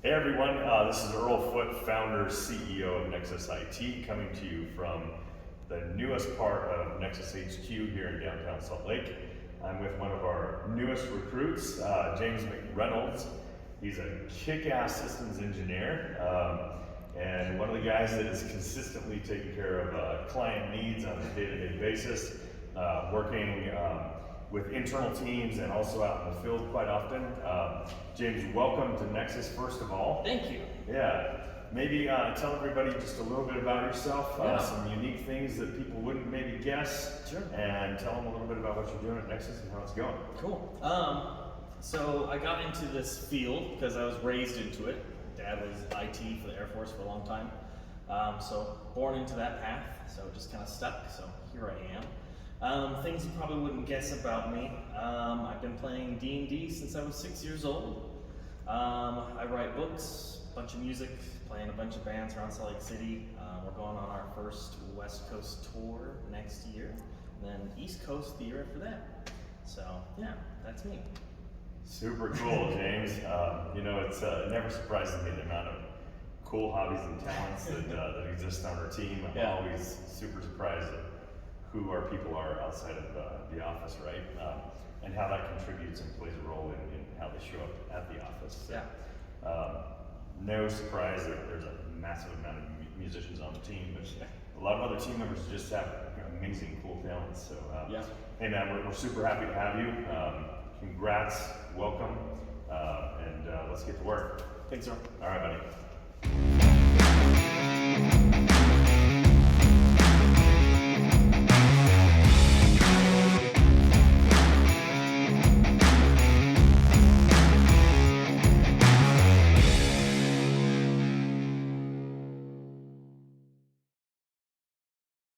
Hey everyone, this is Earl Foote, founder, CEO of Nexus IT, coming to you from the newest part of Nexus HQ here in downtown Salt Lake. I'm with one of our newest recruits, James McReynolds. He's a kick-ass systems engineer, and one of the guys that is consistently taking care of client needs on a day-to-day basis, working with internal teams and also out in the field quite often. James, welcome to Nexus, first of all. Thank you. Yeah, maybe tell everybody just a little bit about yourself, some unique things that people wouldn't maybe guess, Sure. and tell them a little bit about what you're doing at Nexus and how it's going. Cool. So I got into this field because I was raised into it. Dad was IT for the Air Force for a long time. So born into that path, so it just kind of stuck, so here I am. Things you probably wouldn't guess about me. I've been playing D&D since I was 6 years old. I write books, a bunch of music, playing a bunch of bands around Salt Lake City. We're going on our first West Coast tour next year, then East Coast the year after that. So yeah, that's me. Super cool, James. It never surprises me the amount of cool hobbies and talents that exist on our team. I'm always super surprised at who our people are outside of the office, right? And how that contributes and plays a role in how they show up at the office. Yeah. No surprise, there's a massive amount of musicians on the team, but a lot of other team members just have amazing, cool talents. So, hey man, we're super happy to have you. Congrats, welcome, and let's get to work. Thanks, sir. All right, buddy.